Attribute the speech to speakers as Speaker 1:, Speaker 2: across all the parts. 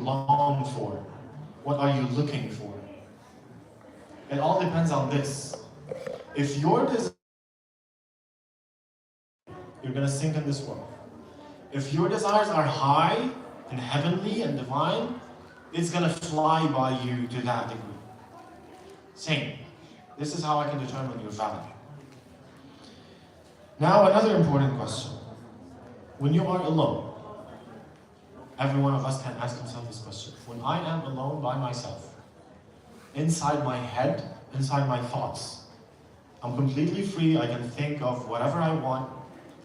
Speaker 1: long for? What are you looking for? It all depends on this. If your desire, you're going to sink in this world. If your desires are high and heavenly and divine, it's going to fly by you to that degree. Same. This is how I can determine your value. Now, another important question. When you are alone, every one of us can ask himself this question. When I am alone by myself, inside my head, inside my thoughts, I'm completely free. I can think of whatever I want.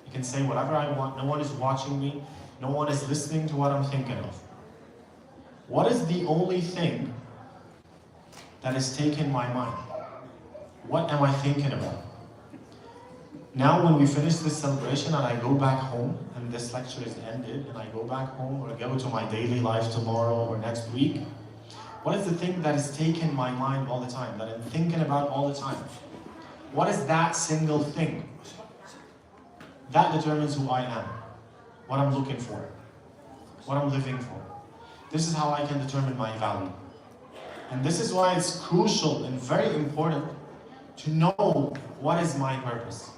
Speaker 1: I can say whatever I want. No one is watching me. No one is listening to what I'm thinking of. What is the only thing that has taken my mind? What am I thinking about? Now when we finish this celebration and I go back home and this lecture is ended and I go back home or go to my daily life tomorrow or next week, what is the thing that has taken my mind all the time, that I'm thinking about all the time? What is that single thing? That determines who I am, what I'm looking for, what I'm living for. This is how I can determine my value. And this is why it's crucial and very important to know what is my purpose.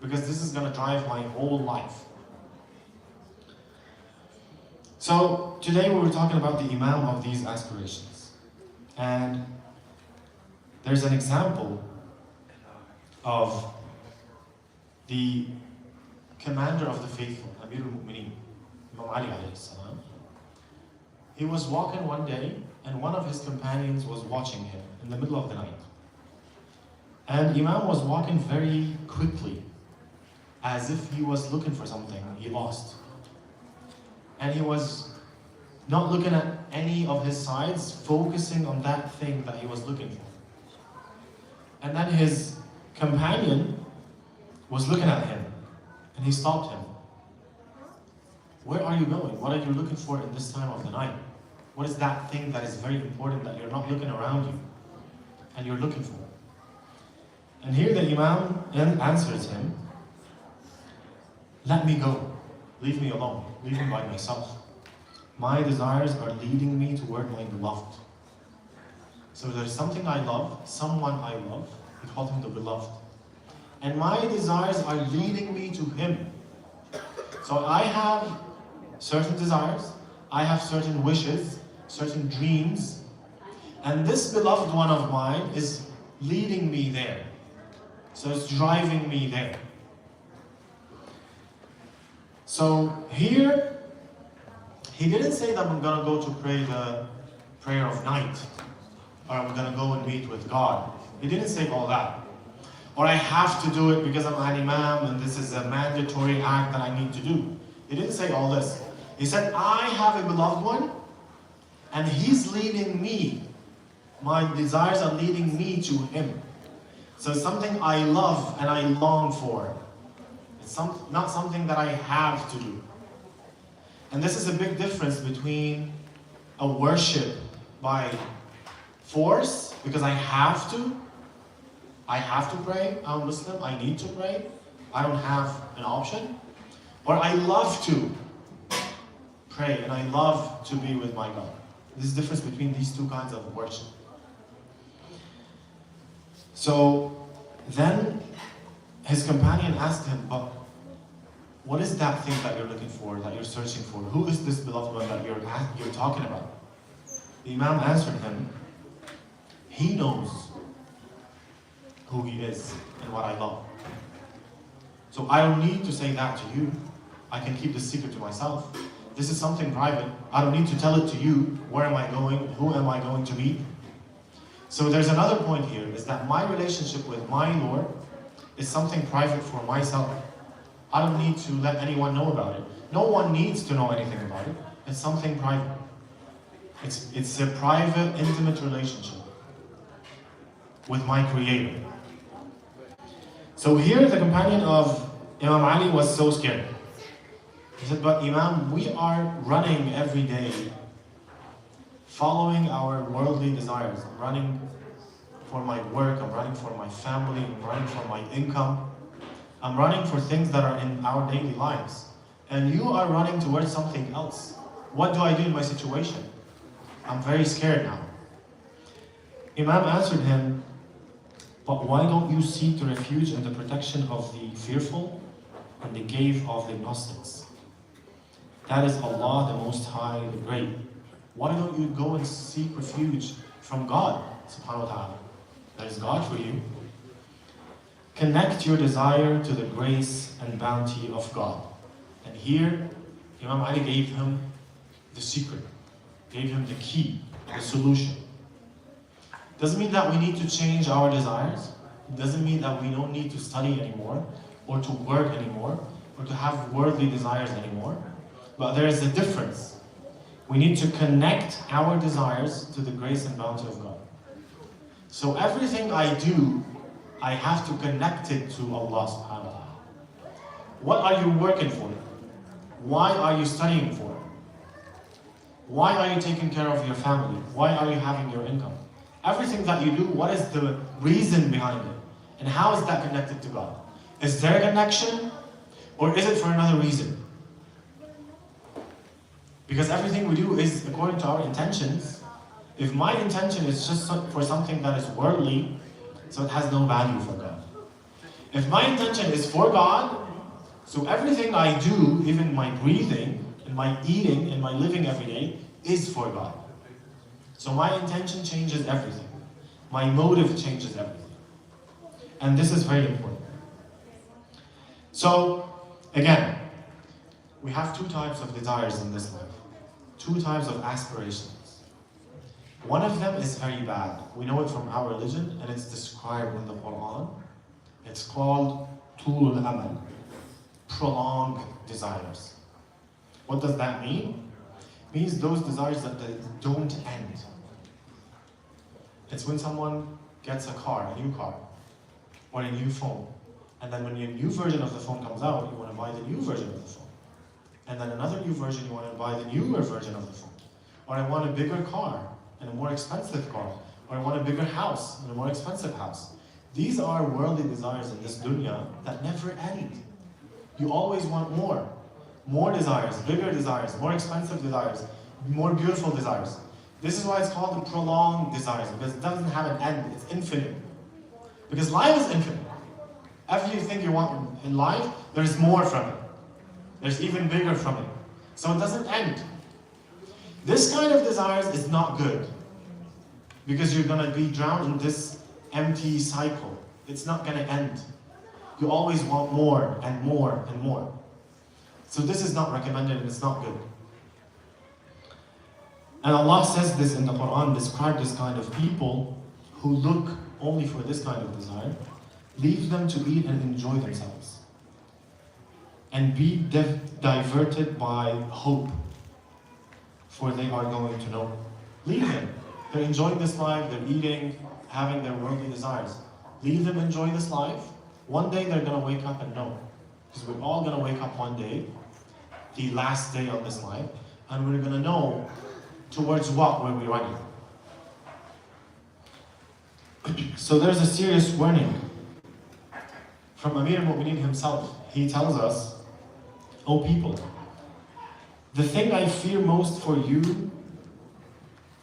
Speaker 1: Because this is going to drive my whole life. So today we were talking about the Imam of these aspirations. And there's an example of the commander of the faithful, Amir al-Mu'mineen, Imam Ali alayhi salam. He was walking one day and one of his companions was watching him in the middle of the night. And Imam was walking very quickly, as if he was looking for something he lost. And he was not looking at any of his sides, focusing on that thing that he was looking for. And then his companion was looking at him, and he stopped him. Where are you going? What are you looking for in this time of the night? What is that thing that is very important that you're not looking around you, and you're looking for? And here the Imam answers him, let me go. Leave me alone. Leave me by myself. My desires are leading me toward my beloved. So there's something I love, someone I love. He called him the beloved. And my desires are leading me to him. So I have certain desires. I have certain wishes, certain dreams. And this beloved one of mine is leading me there. So it's driving me there. So here, he didn't say that I'm going to go to pray the prayer of night, or I'm going to go and meet with God. He didn't say all that. Or I have to do it because I'm an imam and this is a mandatory act that I need to do. He didn't say all this. He said, I have a beloved one, and he's leading me. My desires are leading me to him. So something I love and I long for. It's not something that I have to do. And this is a big difference between a worship by force, because I have to pray, I'm Muslim, I need to pray, I don't have an option. Or I love to pray and I love to be with my God. There's a difference between these two kinds of worship. So then his companion asked him, but what is that thing that you're looking for, that you're searching for? Who is this beloved one that you're talking about? The Imam answered him, he knows who he is and what I love. So I don't need to say that to you. I can keep this secret to myself. This is something private. I don't need to tell it to you. Where am I going? Who am I going to meet? So there's another point here, is that my relationship with my Lord is something private for myself. I don't need to let anyone know about it. No one needs to know anything about it. It's something private. It's a private, intimate relationship with my Creator. So here the companion of Imam Ali was so scared. He said, but Imam, we are running every day, following our worldly desires. I'm running for my work, I'm running for my family, I'm running for my income. I'm running for things that are in our daily lives. And you are running towards something else. What do I do in my situation? I'm very scared now. Imam answered him, but why don't you seek the refuge and the protection of the fearful in the cave of the Gnostics? That is Allah the Most High, the Great. Why don't you go and seek refuge from God, subhanahu wa ta'ala? That is God for you. Connect your desire to the grace and bounty of God. And here, Imam Ali gave him the secret, gave him the key, the solution. Doesn't mean that we need to change our desires. It doesn't mean that we don't need to study anymore, or to work anymore, or to have worldly desires anymore. But there is a difference. We need to connect our desires to the grace and bounty of God. So everything I do, I have to connect it to Allah subhanahu wa ta'ala. What are you working for? Why are you studying for? Why are you taking care of your family? Why are you having your income? Everything that you do, what is the reason behind it? And how is that connected to God? Is there a connection? Or is it for another reason? Because everything we do is according to our intentions. If my intention is just for something that is worldly, so it has no value for God. If my intention is for God, so everything I do, even my breathing, and my eating, and my living every day, is for God. So my intention changes everything. My motive changes everything. And this is very important. So, again, we have two types of desires in this life. Two types of aspirations. One of them is very bad. We know it from our religion, and it's described in the Quran. It's called Tul Amal, prolonged desires. What does that mean? It means those desires that don't end. It's when someone gets a car, a new car, or a new phone. And then when a new version of the phone comes out, you want to buy the new version of the phone. And then another new version, you want to buy the newer version of the phone. Or I want a bigger car and a more expensive car. Or I want a bigger house and a more expensive house. These are worldly desires in this dunya that never end. You always want more. More desires, bigger desires, more expensive desires, more beautiful desires. This is why it's called the prolonged desires, because it doesn't have an end, it's infinite. Because life is infinite. Everything you want in life, there's more from it. There's even bigger from it. So it doesn't end. This kind of desires is not good. Because you're going to be drowned in this empty cycle. It's not going to end. You always want more and more and more. So this is not recommended and it's not good. And Allah says this in the Quran, describe this kind of people who look only for this kind of desire. Leave them to eat and enjoy themselves. And be diverted by hope, for they are going to know. Leave them. They're enjoying this life, they're eating, having their worldly desires. Leave them enjoy this life. One day they're going to wake up and know. Because we're all going to wake up one day, the last day of this life, and we're going to know towards what we're running. So there's a serious warning from Amir al-Mu'mineen himself. He tells us, O people, the thing I fear most for you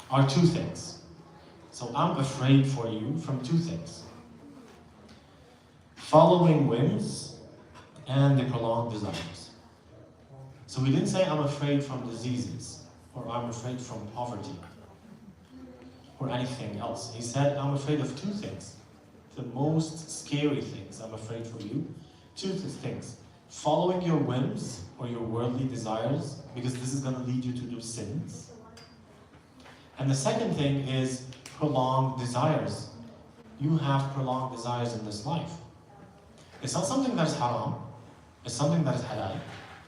Speaker 1: are two things. So I'm afraid for you from two things. Following whims and the prolonged desires. So we didn't say I'm afraid from diseases, or I'm afraid from poverty, or anything else. He said, I'm afraid of two things. The most scary things I'm afraid for you. Two things. Following your whims or your worldly desires, because this is going to lead you to do sins. And the second thing is prolonged desires. You have prolonged desires in this life. It's not something that is haram. It's something that is halal.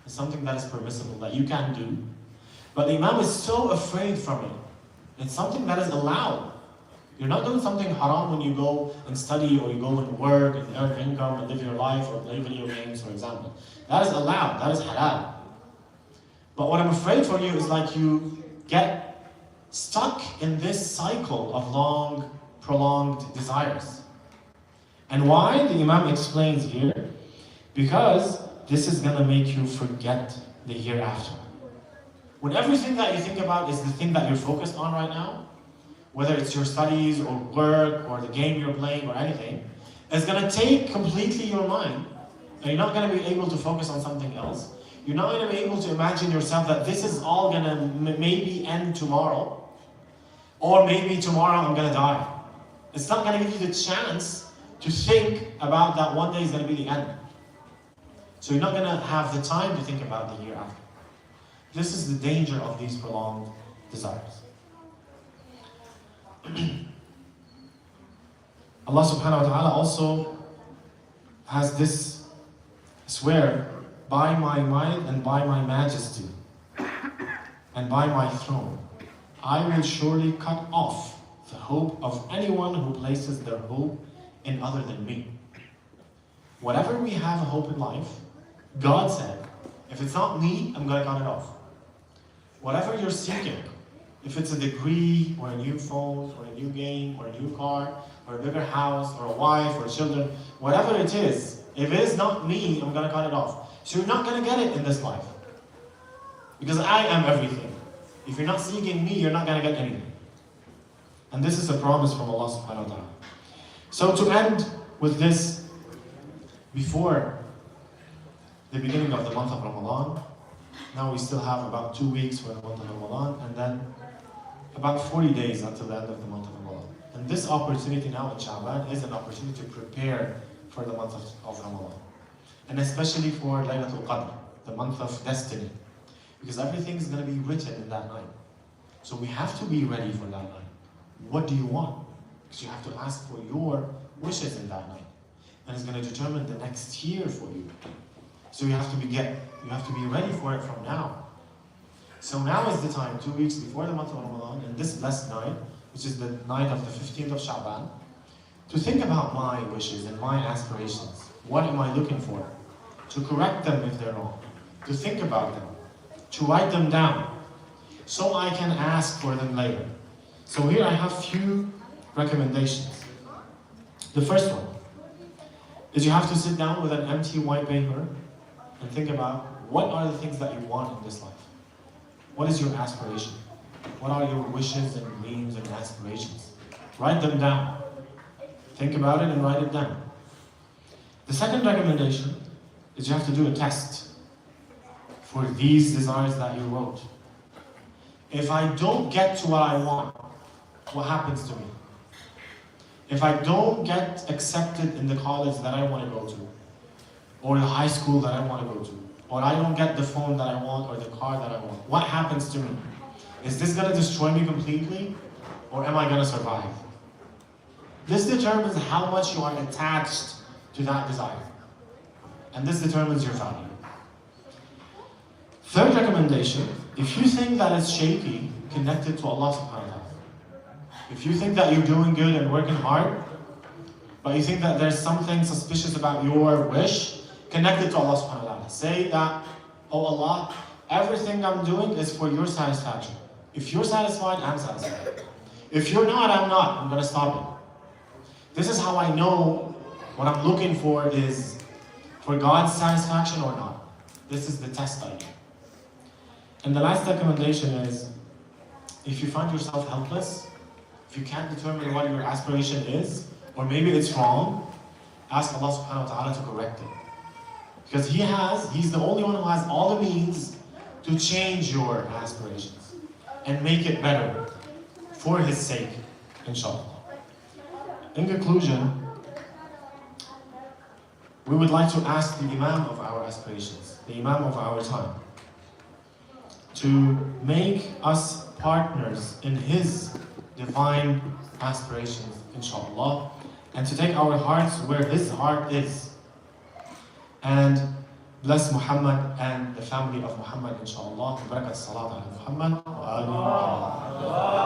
Speaker 1: It's something that is permissible, that you can do. But the Imam is so afraid from it. It's something that is allowed. You're not doing something haram when you go and study, or you go and work and earn income and live your life, or play video games, for example. That is allowed, that is halal. But what I'm afraid for you is like you get stuck in this cycle of long, prolonged desires. And why? The Imam explains here, because this is going to make you forget the hereafter. When everything that you think about is the thing that you're focused on right now, whether it's your studies or work or the game you're playing or anything, it's going to take completely your mind, and you're not going to be able to focus on something else. You're not going to be able to imagine yourself that this is all going to maybe end tomorrow, or maybe tomorrow I'm going to die. It's not going to give you the chance to think about that one day is going to be the end. So you're not going to have the time to think about the year after. This is the danger of these prolonged desires. Allah subhanahu wa ta'ala also has this swear, by my might and by my majesty and by my throne, I will surely cut off the hope of anyone who places their hope in other than me. Whatever we have a hope in life, God said, if it's not me, I'm going to cut it off. Whatever you're seeking, if it's a degree, or a new phone, or a new game, or a new car, or a bigger house, or a wife, or children, whatever it is, if it is not me, I'm going to cut it off. So you're not going to get it in this life. Because I am everything. If you're not seeking me, you're not going to get anything. And this is a promise from Allah subhanahu wa ta'ala. So to end with this, before the beginning of the month of Ramadan, now we still have about 2 weeks for the month of Ramadan, and then about 40 days until the end of the month of Ramadan. And this opportunity now in Sha'ban is an opportunity to prepare for the month of Ramadan. And especially for Laylatul Qadr, the month of destiny. Because everything is going to be written in that night. So we have to be ready for that night. What do you want? Because you have to ask for your wishes in that night. And it's going to determine the next year for you. So you have to be ready for it from now. So now is the time, 2 weeks before the month of Ramadan, and this blessed night, which is the night of the 15th of Sha'ban, to think about my wishes and my aspirations. What am I looking for? To correct them if they're wrong. To think about them. To write them down. So I can ask for them later. So here I have few recommendations. The first one is you have to sit down with an empty white paper and think about what are the things that you want in this life. What is your aspiration? What are your wishes and dreams and aspirations? Write them down. Think about it and write it down. The second recommendation is you have to do a test for these desires that you wrote. If I don't get to what I want, what happens to me? If I don't get accepted in the college that I want to go to, or the high school that I want to go to, or I don't get the phone that I want or the car that I want, what happens to me? Is this going to destroy me completely, or am I going to survive? This determines how much you are attached to that desire. And this determines your value. Third recommendation, if you think that it's shaky, connect it to Allah subhanahu wa ta'ala. If you think that you're doing good and working hard, but you think that there's something suspicious about your wish, connect it to Allah subhanahu wa ta'ala. Say that, oh Allah, everything I'm doing is for your satisfaction. If you're satisfied, I'm satisfied. If you're not, I'm not. I'm going to stop it. This is how I know what I'm looking for is for God's satisfaction or not. This is the test I do. And the last recommendation is, if you find yourself helpless, if you can't determine what your aspiration is, or maybe it's wrong, ask Allah subhanahu wa ta'ala to correct it. Because He's the only one who has all the means to change your aspirations and make it better for His sake, inshallah. In conclusion, we would like to ask the Imam of our aspirations, the Imam of our time, to make us partners in his divine aspirations, inshallah, and to take our hearts where his heart is, and bless Muhammad and the family of Muhammad, inshallah. Barakat salat ala Muhammad wa ali Muhammad.